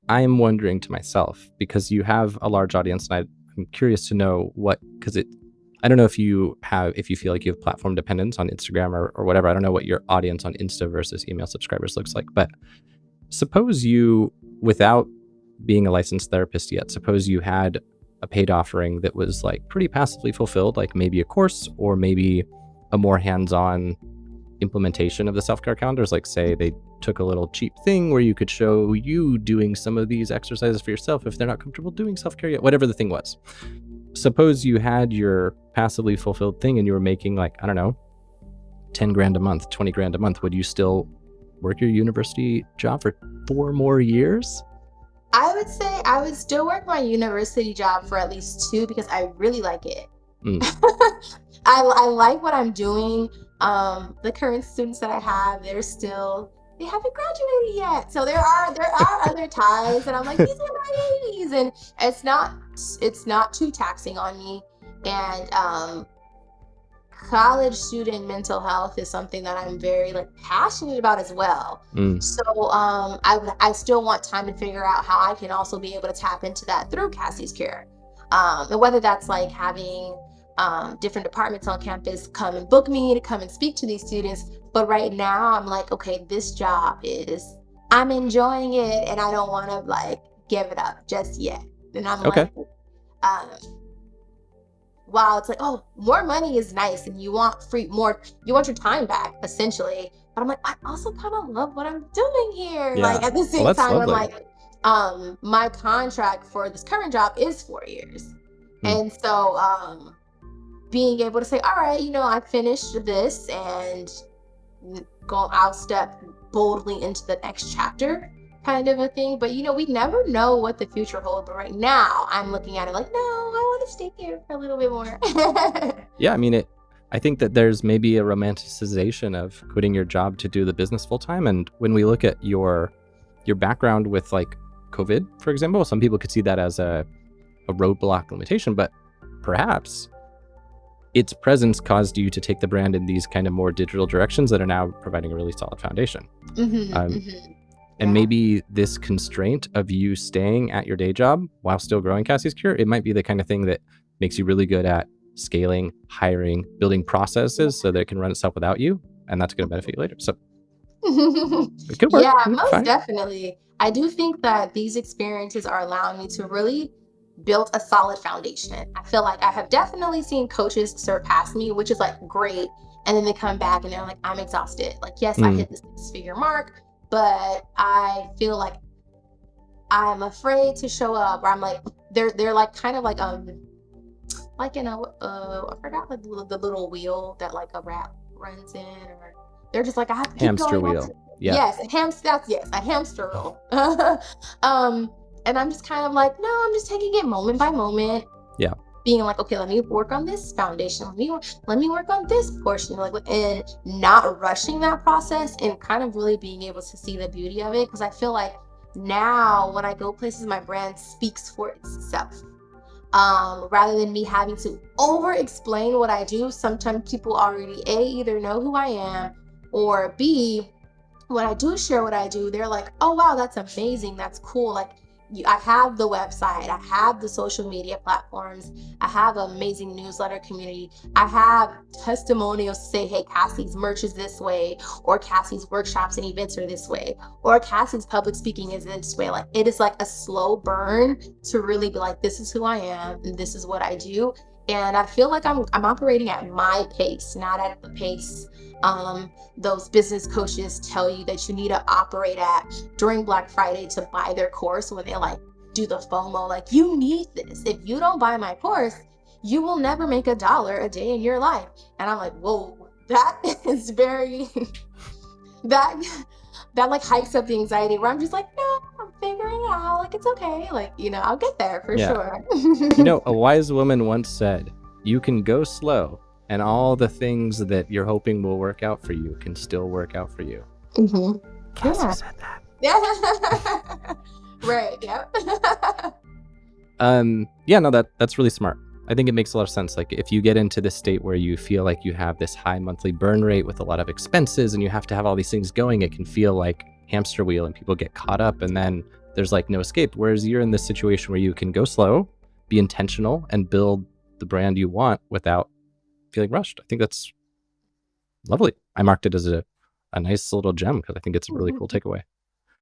I'm wondering to myself, because you have a large audience, and I'm curious to know because I don't know if you feel like you have platform dependence on Instagram or whatever. I don't know what your audience on Insta versus email subscribers looks like, but suppose you, without being a licensed therapist yet, suppose you had a paid offering that was like pretty passively fulfilled, like maybe a course or maybe a more hands-on implementation of the self-care calendars. Like, say they took a little cheap thing where you could show you doing some of these exercises for yourself if they're not comfortable doing self-care yet, whatever the thing was. Suppose you had your passively fulfilled thing and you were making, like, I don't know, 10 grand a month, 20 grand a month. Would you still work your university job for 4 more years? I would say I would still work my university job for at least 2 because I really like it. I like what I'm doing. The current students that I have, they haven't graduated yet. So there are other times and I'm like, these are my babies, and it's not too taxing on me. And college student mental health is something that I'm very passionate about as well. So I still want time to figure out how I can also be able to tap into that through Cassie's Cure. And whether that's like having different departments on campus come and book me to come and speak to these students. But right now I'm like, okay, this job I'm enjoying it and I don't want to give it up just yet. And I'm Okay. while it's like, oh, more money is nice and you want you want your time back essentially. But I'm like, I also kind of love what I'm doing here. Yeah. At the Well, same that's time, lovely. I'm like, my contract for this current job is 4 years. And so, being able to say, all right, I finished this and I'll step boldly into the next chapter kind of a thing. But, we never know what the future holds. But right now I'm looking at it like, no, I want to stay here for a little bit more. Yeah, I mean, I think that there's maybe a romanticization of quitting your job to do the business full time. And when we look at your background with like COVID, for example, some people could see that as a roadblock limitation, but perhaps its presence caused you to take the brand in these kind of more digital directions that are now providing a really solid foundation. And maybe this constraint of you staying at your day job while still growing Cassie's Cure, it might be the kind of thing that makes you really good at scaling, hiring, building processes so that it can run itself without you. And that's going to benefit you later. So it could work. Yeah, It'll be most fine. definitely. I do think that these experiences are allowing me to really build a solid foundation. I feel like I have definitely seen coaches surpass me, which is great. And then they come back and they're like, I'm exhausted. Yes, I hit the 6-figure mark, but I feel like I'm afraid to show up, or I'm like, they're kind of I forgot the little wheel that a rat runs in, or they're just like, I have to keep Hamster going. wheel. Yeah. Yes, a hamster wheel. And I'm just kind of like, no, I'm just taking it moment by moment. Yeah. Being like, okay, let me work on this foundation. Let me work on this portion. And not rushing that process and kind of really being able to see the beauty of it. Because I feel like now when I go places, my brand speaks for itself. Rather than me having to over explain what I do. Sometimes people already either know who I am, or B, when I do share what I do, they're like, oh wow, that's amazing, that's cool. I have the website, I have the social media platforms, I have an amazing newsletter community, I have testimonials to say, hey, Cassie's merch is this way, or Cassie's workshops and events are this way, or Cassie's public speaking is this way. It is a slow burn to really be like, this is who I am and this is what I do. And I feel like I'm operating at my pace, not at the pace those business coaches tell you that you need to operate at during Black Friday to buy their course, when they do the FOMO, you need this. If you don't buy my course, you will never make $1 a day in your life. And I'm like, whoa, that is very, that hikes up the anxiety, where I'm just like, no, I'm figuring it out. It's okay. I'll get there for sure. A wise woman once said, you can go slow, and all the things that you're hoping will work out for you can still work out for you. Cassie said that. Yeah. Right. Yep. Yeah, no, that's really smart. I think it makes a lot of sense. If you get into this state where you feel like you have this high monthly burn rate with a lot of expenses and you have to have all these things going, it can feel like hamster wheel and people get caught up. And then there's like no escape. Whereas you're in this situation where you can go slow, be intentional, and build the brand you want without feeling rushed. I think that's lovely. I marked it as a nice little gem because I think it's a really cool takeaway.